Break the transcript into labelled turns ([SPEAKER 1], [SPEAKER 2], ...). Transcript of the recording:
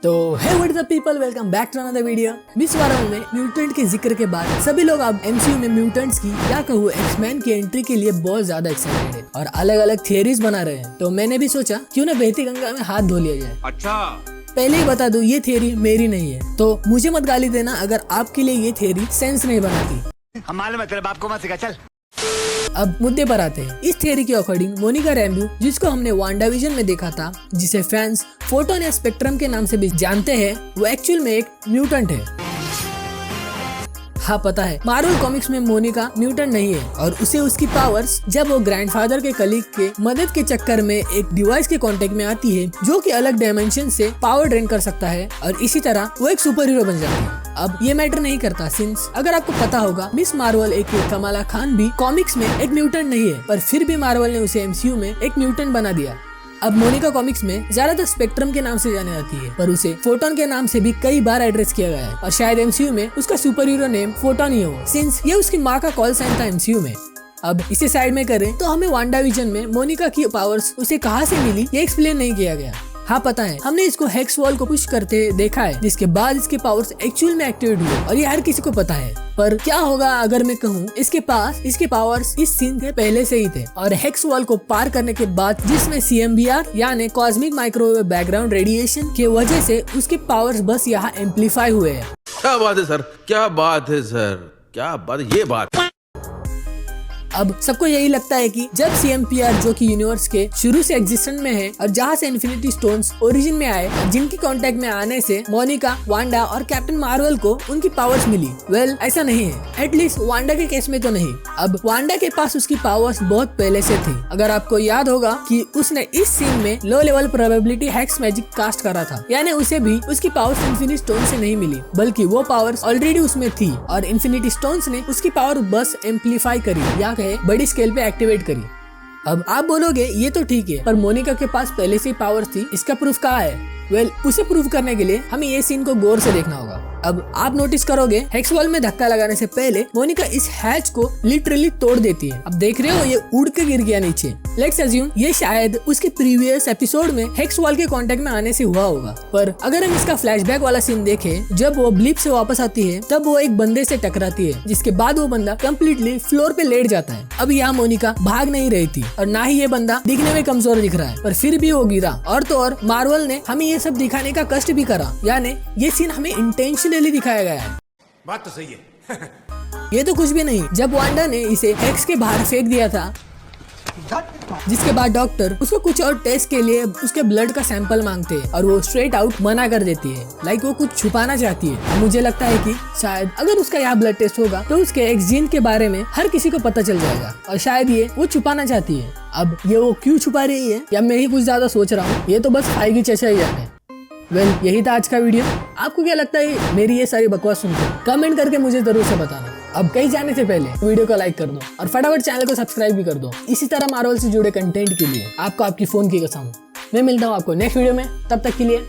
[SPEAKER 1] तो hey what's up people, welcome back to another video. Miss Marvel में mutant के जिक्र के बाद सभी लोग अब एमसीयू में म्यूटेंट्स की या कहूँ एक्समैन की एंट्री के लिए बहुत ज्यादा एक्साइटेड है और अलग अलग थियरीज बना रहे हैं। तो मैंने भी सोचा क्यों ना बहती गंगा में हाथ धो लिया जाए।
[SPEAKER 2] अच्छा,
[SPEAKER 1] पहले ही बता दूं, ये थियरी मेरी नहीं है, तो मुझे मत गाली देना अगर आपके लिए ये थियरी सेंस नहीं बनाती।
[SPEAKER 2] हम मालूम है तेरे बाप को मत सिखा, चल।
[SPEAKER 1] अब मुद्दे पर आते हैं। इस थियरी के अकॉर्डिंग मोनिका रैम्बू, जिसको हमने वांडाविजन में देखा था, जिसे फैंस फोटोन या स्पेक्ट्रम के नाम से भी जानते हैं, वो एक्चुअल में एक म्यूटेंट है। हाँ पता है, मार्वल कॉमिक्स में मोनिका म्यूटेंट नहीं है और उसे उसकी पावर्स जब वो ग्रैंडफादर के कलीग के मदद के चक्कर में एक डिवाइस के कांटेक्ट में आती है जो कि अलग डायमेंशन से पावर ड्रेन कर सकता है और इसी तरह वो एक सुपर हीरो बन जाती है। अब ये मैटर नहीं करता सिंस अगर आपको पता होगा, मिस मार्वल एक कमाला खान भी कॉमिक्स में एक म्यूटेंट नहीं है, पर फिर भी मार्वल ने उसे एमसीयू में एक म्यूटेंट बना दिया। अब मोनिका कॉमिक्स में ज्यादातर स्पेक्ट्रम के नाम से जानी जाती है, पर उसे फोटोन के नाम से भी कई बार एड्रेस किया गया है और शायद एमसीयू में उसका सुपर हीरो नेम फोटोन ही हो, सिंस ये उसकी माँ का कॉल साइन था एमसीयू में। अब इसे साइड में करें तो हमें वांडाविजन में मोनिका की पावर्स उसे कहाँ से मिली ये एक्सप्लेन नहीं किया गया। हाँ पता है, हमने इसको हेक्स वॉल को पुश करते देखा है, जिसके बाद इसके पावर्स एक्चुअल में एक्टिवेट हुए और ये हर किसी को पता है। पर क्या होगा अगर मैं कहूँ इसके पास इसके पावर्स इस सीन के पहले से ही थे और हेक्स वॉल को पार करने के बाद, जिसमें CMBR यानी कॉस्मिक माइक्रोवेव बैकग्राउंड रेडिएशन के वजह से उसके पावर्स बस यहाँ एम्पलीफाई हुए हैं।
[SPEAKER 3] क्या बात है सर, क्या बात है सर, क्या बात है ये बात।
[SPEAKER 1] अब सबको यही लगता है कि जब CMPR जो कि यूनिवर्स के शुरू से एग्जिस्टेंस में है और जहाँ से इन्फिनिटी स्टोन्स ओरिजिन में आए, जिनकी कांटेक्ट में आने से मोनिका, वांडा और कैप्टन मार्वल को उनकी पावर्स मिली, वेल ऐसा नहीं है, एटलीस्ट वांडा के केस में तो नहीं। अब वांडा के पास उसकी पावर्स बहुत पहले से थी। अगर आपको याद होगा कि उसने इस सीन में low level probability hex magic cast करा था, यानी उसे भी उसकी पावर्स इन्फिनिटी स्टोन से नहीं मिली, बल्कि वो पावर्स ऑलरेडी उसमें थी और इन्फिनिटी स्टोन्स ने उसकी पावर बस एम्पलीफाई करी या बड़ी स्केल पे एक्टिवेट करी। अब आप बोलोगे ये तो ठीक है, पर मोनिका के पास पहले से ही पावर थी, इसका प्रूफ कहाँ है? वेल, उसे प्रूव करने के लिए हमें ये सीन को गौर से देखना होगा। अब आप नोटिस करोगे हेक्स वॉल में धक्का लगाने से पहले मोनिका इस हैच को लिटरली तोड़ देती है। अब देख रहे हो ये उड़ के गिर गया नीचे। लेट्स अज्यूम ये शायद उसके प्रीवियस एपिसोड में हेक्स वॉल के कांटेक्ट में आने से हुआ होगा, पर अगर हम इसका फ्लैशबैक वाला सीन देखें, जब वो ब्लिप से वापस आती है तब वो एक बंदे से टकराती है, जिसके बाद वो बंदा कम्प्लीटली फ्लोर पे लेट जाता है। अब यहाँ मोनिका भाग नहीं रही थी और ना ही ये बंदा दिखने में कमजोर दिख रहा है, पर फिर भी वो गिरा। और तो और मार्वल ने हमें ये सब दिखाने का कष्ट भी करा, यानी ये सीन हमें इंटेंशनली दिखाया गया है।
[SPEAKER 2] बात तो सही है।
[SPEAKER 1] ये तो कुछ भी नहीं, जब वांडा ने इसे हेक्स के बाहर फेंक दिया था, जिसके बाद डॉक्टर उसको कुछ और टेस्ट के लिए उसके ब्लड का सैंपल मांगते हैं और वो स्ट्रेट आउट मना कर देती है, लाइक वो कुछ छुपाना चाहती है। मुझे लगता है कि शायद अगर उसका यहाँ ब्लड टेस्ट होगा तो उसके एक्स जीन के बारे में हर किसी को पता चल जाएगा और शायद ये वो छुपाना चाहती है। अब ये वो क्यों छुपा रही है या मैं ही कुछ ज्यादा सोच रहा हूँ, ये तो बस खाएगी चचा ही जाने। वेल, यही था आज का वीडियो। आपको क्या लगता है मेरी ये सारी बकवास सुनकर? कमेंट करके मुझे जरूर से बताना। अब कहीं जाने से पहले वीडियो को लाइक कर दो और फटाफट चैनल को सब्सक्राइब भी कर दो। इसी तरह मार्वल से जुड़े कंटेंट के लिए आपको आपकी फोन की कसम। मैं मिलता हूँ आपको नेक्स्ट वीडियो में, तब तक के लिए